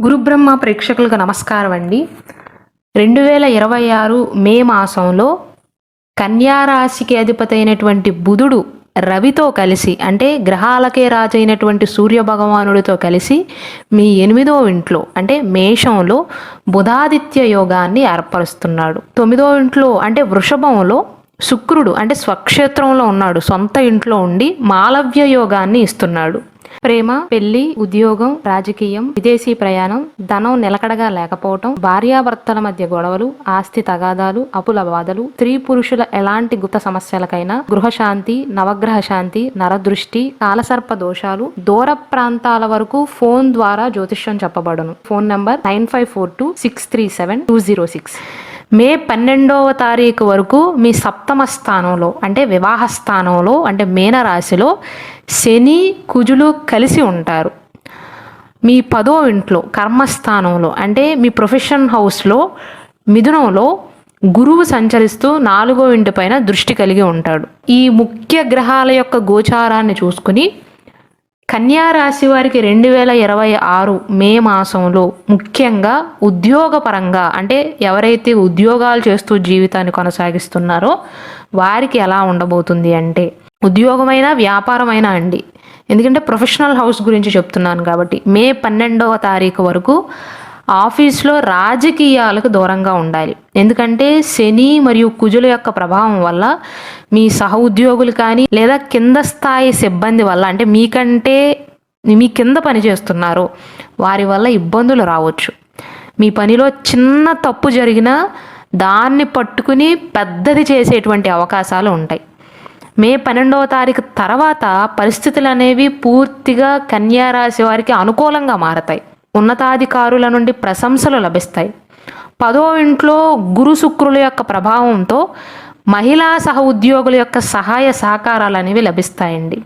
గురుబ్రహ్మ ప్రేక్షకులకు నమస్కారం అండి. 2026 మే మాసంలో కన్యారాశికి అధిపతి అయినటువంటి బుధుడు రవితో కలిసి, అంటే గ్రహాలకే రాజైనటువంటి సూర్య భగవానుడితో కలిసి మీ 8వ ఇంట్లో అంటే మేషంలో బుధాదిత్య యోగాన్ని ఏర్పరుస్తున్నాడు. 9వ ఇంట్లో అంటే వృషభంలో శుక్రుడు అంటే స్వక్షేత్రంలో ఉన్నాడు, సొంత ఇంట్లో ఉండి మాలవ్య యోగాన్ని ఇస్తున్నాడు. ప్రేమ, పెళ్లి, ఉద్యోగం, రాజకీయం, విదేశీ ప్రయాణం, ధనం నిలకడగా లేకపోవటం, భార్యాభర్తల మధ్య గొడవలు, ఆస్తి తగాదాలు, అప్పుల బాధలు, స్త్రీ పురుషుల ఎలాంటి గుప్త సమస్యలకైనా గృహశాంతి, నవగ్రహ శాంతి, నరదృష్టి, కాలసర్ప దోషాలు, దూర ప్రాంతాల వరకు ఫోన్ ద్వారా జ్యోతిష్యం చెప్పబడును. Phone number 9542637206. మే 12వ తారీఖు వరకు మీ సప్తమ స్థానంలో అంటే వివాహ స్థానంలో అంటే మీనరాశిలో శని కుజులు కలిసి ఉంటారు. మీ 10వ ఇంట్లో కర్మస్థానంలో అంటే మీ ప్రొఫెషన్ హౌస్లో మిథునంలో గురువు సంచరిస్తూ 4వ ఇంటి పైన దృష్టి కలిగి ఉంటాడు. ఈ ముఖ్య గ్రహాల యొక్క గోచారాన్ని చూసుకుని కన్యారాశి వారికి 2026 మే మాసంలో ముఖ్యంగా ఉద్యోగపరంగా అంటే ఎవరైతే ఉద్యోగాలు చేస్తూ జీవితాన్ని కొనసాగిస్తున్నారో వారికి ఎలా ఉండబోతుంది అంటే, ఉద్యోగమైనా వ్యాపారమైనా అండి, ఎందుకంటే ప్రొఫెషనల్ హౌస్ గురించి చెప్తున్నాను కాబట్టి, మే 12వ తారీఖు వరకు ఆఫీస్లో రాజకీయాలకు దూరంగా ఉండాలి. ఎందుకంటే శని మరియు కుజుల యొక్క ప్రభావం వల్ల మీ సహ ఉద్యోగులు కానీ లేదా కింద స్థాయి సిబ్బంది వల్ల, అంటే మీకంటే మీ కింద పని చేస్తున్నారో వారి వల్ల ఇబ్బందులు రావచ్చు. మీ పనిలో చిన్న తప్పు జరిగినా దాన్ని పట్టుకుని పెద్దది చేసేటువంటి అవకాశాలు ఉంటాయి. మే 12వ తారీఖు తర్వాత పరిస్థితులు అనేవి పూర్తిగా కన్యారాశి వారికి అనుకూలంగా మారతాయి. ఉన్నతాధికారుల నుండి ప్రశంసలు లభిస్తాయి. 10వ ఇంట్లో గురు శుక్రుల యొక్క ప్రభావంతో మహిళా సహ ఉద్యోగుల యొక్క సహాయ సహకారాలు అనేవి లభిస్తాయండి.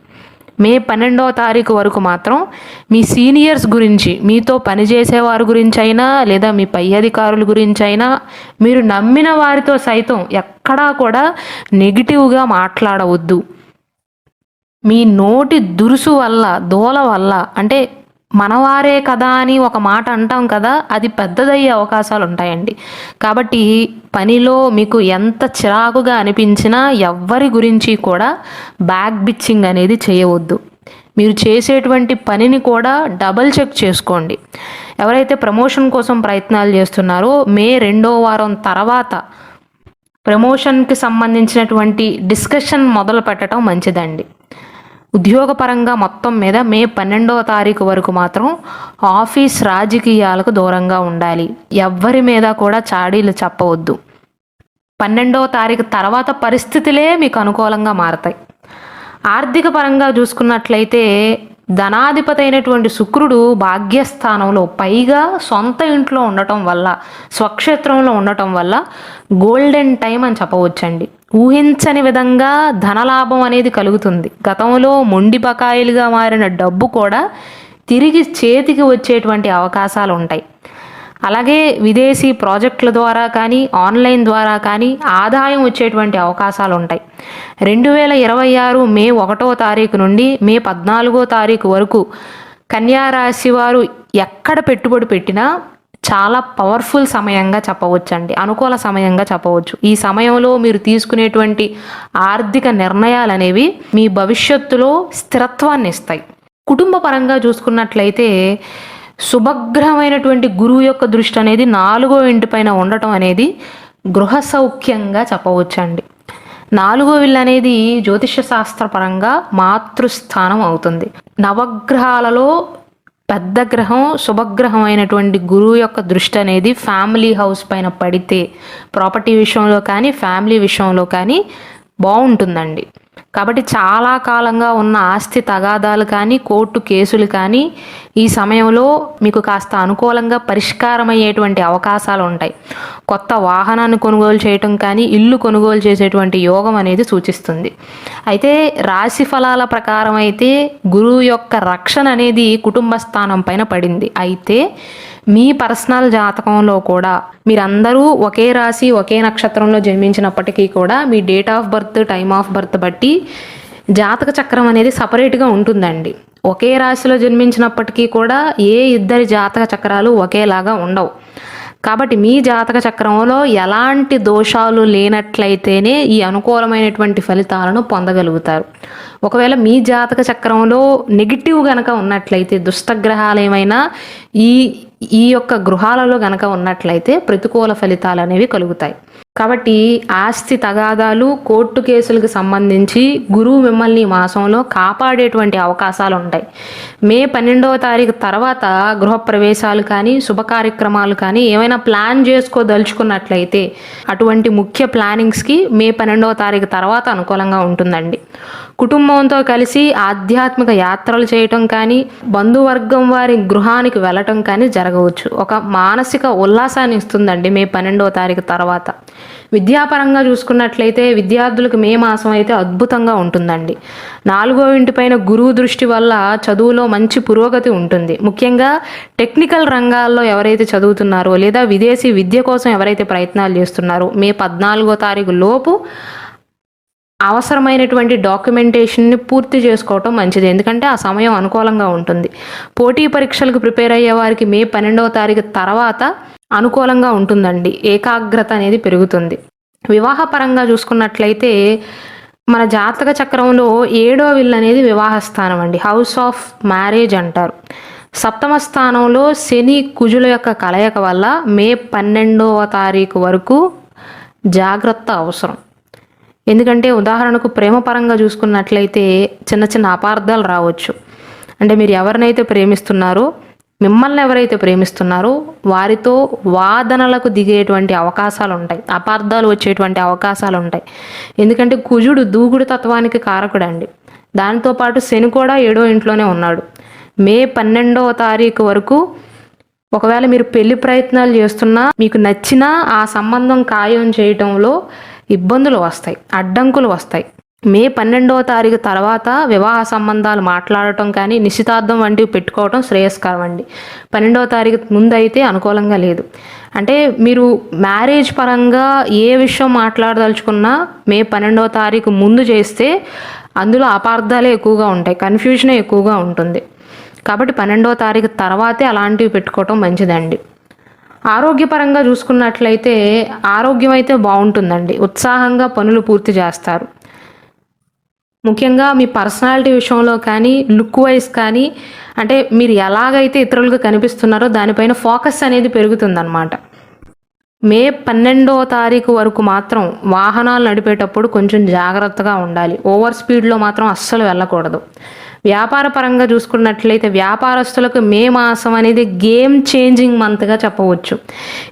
మే 12వ తారీఖు వరకు మాత్రం మీ సీనియర్స్ గురించి, మీతో పనిచేసేవారి గురించి అయినా లేదా మీ పై అధికారుల గురించి అయినా, మీరు నమ్మిన వారితో సైతం ఎక్కడా కూడా నెగిటివ్గా మాట్లాడవద్దు. మీ నోటి దురుసు వల్ల, దోల వల్ల, అంటే మనవారే కదా అని ఒక మాట అంటాం కదా, అది పెద్దదయ్యే అవకాశాలు ఉంటాయండి. కాబట్టి పనిలో మీకు ఎంత చిరాకుగా అనిపించినా ఎవ్వరి గురించి కూడా బ్యాక్ బిచ్చింగ్ అనేది చేయవద్దు. మీరు చేసేటువంటి పనిని కూడా డబల్ చెక్ చేసుకోండి. ఎవరైతే ప్రమోషన్ కోసం ప్రయత్నాలు చేస్తున్నారో మే 2వ వారం తర్వాత ప్రమోషన్కి సంబంధించినటువంటి డిస్కషన్ మొదలు పెట్టడం మంచిదండి. ఉద్యోగపరంగా మొత్తం మీద మే 12వ తారీఖు వరకు మాత్రం ఆఫీస్ రాజకీయాలకు దూరంగా ఉండాలి. ఎవ్వరి మీద కూడా చాడీలు చెప్పవద్దు. 12వ తారీఖు తర్వాత పరిస్థితులే మీకు అనుకూలంగా మారతాయి. ఆర్థిక పరంగా చూసుకున్నట్లయితే ధనాధిపతి అయినటువంటి శుక్రుడు భాగ్యస్థానంలో, పైగా సొంత ఇంట్లో ఉండటం వల్ల, స్వక్షేత్రంలో ఉండటం వల్ల గోల్డెన్ టైం అని చెప్పవచ్చండి. ఊహించని విధంగా ధనలాభం అనేది కలుగుతుంది. గతంలో మొండి బకాయిలుగా మారిన డబ్బు కూడా తిరిగి చేతికి వచ్చేటువంటి అవకాశాలు ఉంటాయి. అలాగే విదేశీ ప్రాజెక్టుల ద్వారా కానీ ఆన్లైన్ ద్వారా కానీ ఆదాయం వచ్చేటువంటి అవకాశాలు ఉంటాయి. 2026 మే 1వ తారీఖు నుండి మే 14వ తారీఖు వరకు కన్యారాశి వారు ఎక్కడ పెట్టుబడి పెట్టినా చాలా పవర్ఫుల్ సమయంగా చెప్పవచ్చండి, అనుకూల సమయంగా చెప్పవచ్చు. ఈ సమయంలో మీరు తీసుకునేటువంటి ఆర్థిక నిర్ణయాలు అనేవి మీ భవిష్యత్తులో స్థిరత్వాన్ని ఇస్తాయి. కుటుంబ పరంగా చూసుకున్నట్లయితే శుభగ్రహమైనటువంటి గురువు యొక్క దృష్టి అనేది 4వ ఇంటి పైన ఉండటం అనేది గృహ సౌఖ్యంగా చెప్పవచ్చండి. 4వ ఇల్లు అనేది జ్యోతిష శాస్త్రపరంగా మాతృస్థానం అవుతుంది. నవగ్రహాలలో పెద్ద గ్రహం, శుభగ్రహం అయినటువంటి గురువు యొక్క దృష్టి అనేది ఫ్యామిలీ హౌస్ పైన పడితే ప్రాపర్టీ విషయంలో కానీ ఫ్యామిలీ విషయంలో కానీ బాగుంటుందండి. కాబట్టి చాలా కాలంగా ఉన్న ఆస్తి తగాదాలు కానీ కోర్టు కేసులు కానీ ఈ సమయంలో మీకు కాస్త అనుకూలంగా పరిష్కారమయ్యేటువంటి అవకాశాలు ఉంటాయి. కొత్త వాహనాన్ని కొనుగోలు చేయటం కానీ ఇల్లు కొనుగోలు చేసేటువంటి యోగం అనేది సూచిస్తుంది. అయితే రాశి ఫలాల ప్రకారం అయితే గురువు యొక్క రక్షణ అనేది కుటుంబ స్థానం పైన పడింది. అయితే మీ పర్సనల్ జాతకంలో కూడా మీరందరూ ఒకే రాశి ఒకే నక్షత్రంలో జన్మించినప్పటికీ కూడా మీ date of birth, time of birth బట్టి జాతక చక్రం అనేది సపరేట్గా ఉంటుందండి. ఒకే రాశిలో జన్మించినప్పటికీ కూడా ఏ ఇద్దరి జాతక చక్రాలు ఒకేలాగా ఉండవు. కాబట్టి మీ జాతక చక్రంలో ఎలాంటి దోషాలు లేనట్లయితేనే ఈ అనుకూలమైనటువంటి ఫలితాలను పొందగలుగుతారు. ఒకవేళ మీ జాతక చక్రంలో నెగిటివ్ గనక ఉన్నట్లయితే, దుష్టగ్రహాలు ఏమైనా ఈ ఈ యొక్క గృహాలలో గనక ఉన్నట్లయితే ప్రతికూల ఫలితాలు అనేవి కలుగుతాయి. కాబట్టి ఆస్తి తగాదాలు, కోర్టు కేసులకు సంబంధించి గురువు మిమ్మల్ని మాసంలో కాపాడేటువంటి అవకాశాలు ఉంటాయి. మే 12వ తారీఖు తర్వాత గృహప్రవేశాలు కానీ, శుభ కార్యక్రమాలు కానీ ఏమైనా ప్లాన్ చేసుకోదలుచుకున్నట్లయితే అటువంటి ముఖ్య ప్లానింగ్స్కి మే 12వ తారీఖు తర్వాత అనుకూలంగా ఉంటుందండి. కుటుంబంతో కలిసి ఆధ్యాత్మిక యాత్రలు చేయటం కానీ, బంధువర్గం వారి గృహానికి వెళ్ళటం కానీ జరగవచ్చు. ఒక మానసిక ఉల్లాసాన్ని ఇస్తుందండి మే 12వ తారీఖు తర్వాత. విద్యాపరంగా చూసుకున్నట్లయితే విద్యార్థులకు మే మాసం అయితే అద్భుతంగా ఉంటుందండి. 4వ ఇంటిపైన గురువు దృష్టి వల్ల చదువులో మంచి పురోగతి ఉంటుంది. ముఖ్యంగా టెక్నికల్ రంగాల్లో ఎవరైతే చదువుతున్నారో లేదా విదేశీ విద్య కోసం ఎవరైతే ప్రయత్నాలు చేస్తున్నారో మే 14వ తారీఖు లోపు అవసరమైనటువంటి డాక్యుమెంటేషన్ని పూర్తి చేసుకోవటం మంచిది. ఎందుకంటే ఆ సమయం అనుకూలంగా ఉంటుంది. పోటీ పరీక్షలకు ప్రిపేర్ అయ్యే వారికి మే 12వ తారీఖు తర్వాత అనుకూలంగా ఉంటుందండి. ఏకాగ్రత అనేది పెరుగుతుంది. వివాహపరంగా చూసుకున్నట్లయితే మన జాతక చక్రంలో 7వ ఇల్లు అనేది వివాహ స్థానం అండి. హౌస్ ఆఫ్ మ్యారేజ్ అంటారు. సప్తమ స్థానంలో శని కుజుల యొక్క కలయిక వల్ల మే 12వ తారీఖు వరకు జాగ్రత్త అవసరం. ఎందుకంటే ఉదాహరణకు ప్రేమపరంగా చూసుకున్నట్లయితే చిన్న చిన్న అపార్థాలు రావచ్చు. అంటే మీరు ఎవరినైతే ప్రేమిస్తున్నారో, మిమ్మల్ని ఎవరైతే ప్రేమిస్తున్నారో వారితో వాదనలకు దిగేటువంటి అవకాశాలు ఉంటాయి. అపార్థాలు వచ్చేటువంటి అవకాశాలు ఉంటాయి. ఎందుకంటే కుజుడు దూకుడు తత్వానికి కారకుడు అండి. దాంతోపాటు శని కూడా 7వ ఇంట్లోనే ఉన్నాడు. మే 12వ తారీఖు వరకు ఒకవేళ మీరు పెళ్లి ప్రయత్నాలు చేస్తున్నా, మీకు నచ్చినా ఆ సంబంధం ఖాయం చేయటంలో ఇబ్బందులు వస్తాయి, అడ్డంకులు వస్తాయి. మే 12వ తారీఖు తర్వాత వివాహ సంబంధాలు మాట్లాడటం కానీ, నిశ్చితార్థం వంటివి పెట్టుకోవటం శ్రేయస్కరం అండి. 12వ తారీఖు ముందు అయితే అనుకూలంగా లేదు. అంటే మీరు మ్యారేజ్ పరంగా ఏ విషయం మాట్లాడదలుచుకున్నా మే 12వ తారీఖు ముందు చేస్తే అందులో అపార్థాలే ఎక్కువగా ఉంటాయి, కన్ఫ్యూజనే ఎక్కువగా ఉంటుంది. కాబట్టి 12వ తారీఖు తర్వాతే అలాంటివి పెట్టుకోవటం మంచిదండి. ఆరోగ్యపరంగా చూసుకున్నట్లయితే ఆరోగ్యం అయితే బాగుంటుందండి. ఉత్సాహంగా పనులు పూర్తి చేస్తారు. ముఖ్యంగా మీ పర్సనాలిటీ విషయంలో కానీ, లుక్ వైజ్ కానీ, అంటే మీరు ఎలాగైతే ఇతరులకు కనిపిస్తున్నారో దానిపైన ఫోకస్ అనేది పెరుగుతుందన్నమాట. మే 12వ తారీఖు వరకు మాత్రం వాహనాలు నడిపేటప్పుడు కొంచెం జాగ్రత్తగా ఉండాలి. ఓవర్ స్పీడ్లో మాత్రం అస్సలు వెళ్ళకూడదు. వ్యాపార పరంగా చూసుకున్నట్లయితే వ్యాపారస్తులకు మే మాసం అనేది గేమ్ చేంజింగ్ మంత్గా చెప్పవచ్చు.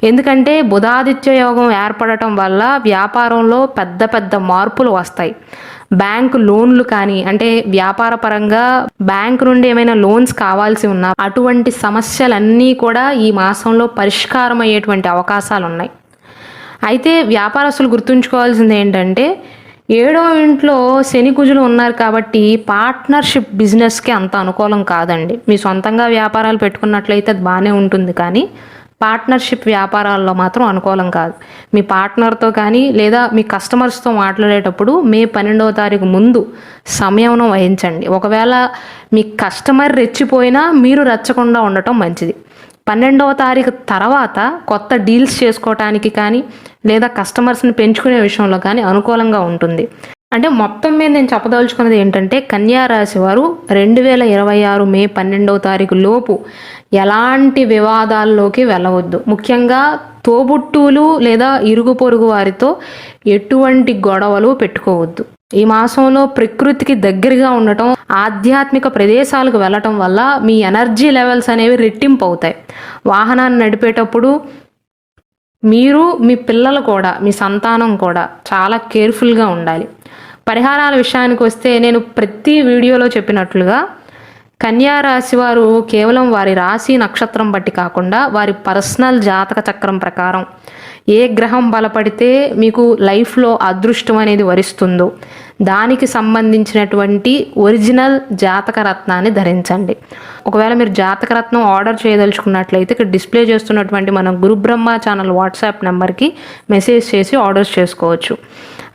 ఎందుకంటే బుధాదిత్య యోగం ఏర్పడటం వల్ల వ్యాపారంలో పెద్ద పెద్ద మార్పులు వస్తాయి. బ్యాంకు లోన్లు కానీ, అంటే వ్యాపార పరంగా బ్యాంకు నుండి ఏమైనా లోన్స్ కావాల్సి ఉన్నా అటువంటి సమస్యలన్నీ కూడా ఈ మాసంలో పరిష్కారం అయ్యేటువంటి అవకాశాలు ఉన్నాయి. అయితే వ్యాపారస్తులు గుర్తుంచుకోవాల్సింది ఏంటంటే 7వ ఇంట్లో శని కుజులు ఉన్నారు కాబట్టి పార్ట్నర్షిప్ బిజినెస్కి అంత అనుకూలం కాదండి. మీ సొంతంగా వ్యాపారాలు పెట్టుకున్నట్లయితే అది బాగానే ఉంటుంది, కానీ పార్ట్నర్షిప్ వ్యాపారాల్లో మాత్రం అనుకూలం కాదు. మీ పార్ట్నర్తో కానీ లేదా మీ కస్టమర్స్తో మాట్లాడేటప్పుడు మే 12వ తారీఖు ముందు సంయమనం వహించండి. ఒకవేళ మీ కస్టమర్ రెచ్చిపోయినా మీరు రెచ్చకుండా ఉండటం మంచిది. 12వ తారీఖు తర్వాత కొత్త డీల్స్ చేసుకోవటానికి కానీ లేదా కస్టమర్స్ని పెంచుకునే విషయంలో కానీ అనుకూలంగా ఉంటుంది. అంటే మొత్తం మీద నేను చెప్పదలుచుకున్నది ఏంటంటే కన్యా రాశి వారు 2026 మే 12వ తారీఖు లోపు ఎలాంటి వివాదాల్లోకి వెళ్ళవద్దు. ముఖ్యంగా తోబుట్టువులు లేదా ఇరుగు పొరుగు వారితో ఎటువంటి గొడవలు పెట్టుకోవద్దు. ఈ మాసంలో ప్రకృతికి దగ్గరగా ఉండటం, ఆధ్యాత్మిక ప్రదేశాలకు వెళ్ళటం వల్ల మీ ఎనర్జీ లెవెల్స్ అనేవి రెట్టింపు అవుతాయి. వాహనాన్ని నడిపేటప్పుడు మీరు, మీ పిల్లలు కూడా, మీ సంతానం కూడా చాలా కేర్ఫుల్గా ఉండాలి. పరిహారాల విషయానికి వస్తే నేను ప్రతి వీడియోలో చెప్పినట్లుగా కన్యా రాశి వారు కేవలం వారి రాశి నక్షత్రం బట్టి కాకుండా వారి పర్సనల్ జాతక చక్రం ప్రకారం ఏ గ్రహం బలపడితే మీకు లైఫ్లో అదృష్టం అనేది వరిస్తుందో, దానికి సంబంధించినటువంటి ఒరిజినల్ జాతక రత్నాన్ని ధరించండి. ఒకవేళ మీరు జాతక రత్నం ఆర్డర్ చేయదలుచుకున్నట్లయితే ఇక్కడ డిస్ప్లే చేస్తున్నటువంటి మన గురుబ్రహ్మ ఛానల్ వాట్సాప్ నెంబర్కి మెసేజ్ చేసి ఆర్డర్స్ చేసుకోవచ్చు.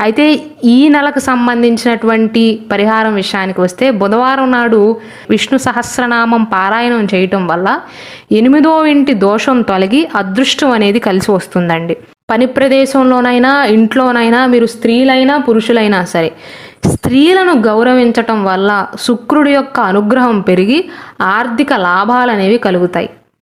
అయితే ఈ నెలకు సంబంధించినటువంటి పరిహారం విషయానికి వస్తే బుధవారం నాడు విష్ణు సహస్రనామం పారాయణం చేయటం వల్ల 8వ ఇంటి దోషం తొలగి అదృష్టం అనేది కలిసి వస్తుందండి. పని ప్రదేశంలోనైనా ఇంట్లోనైనా మీరు స్త్రీలైనా పురుషులైనా సరే స్త్రీలను గౌరవించటం వల్ల శుక్రుడి యొక్క అనుగ్రహం పెరిగి ఆర్థిక లాభాలు అనేవి కలుగుతాయి.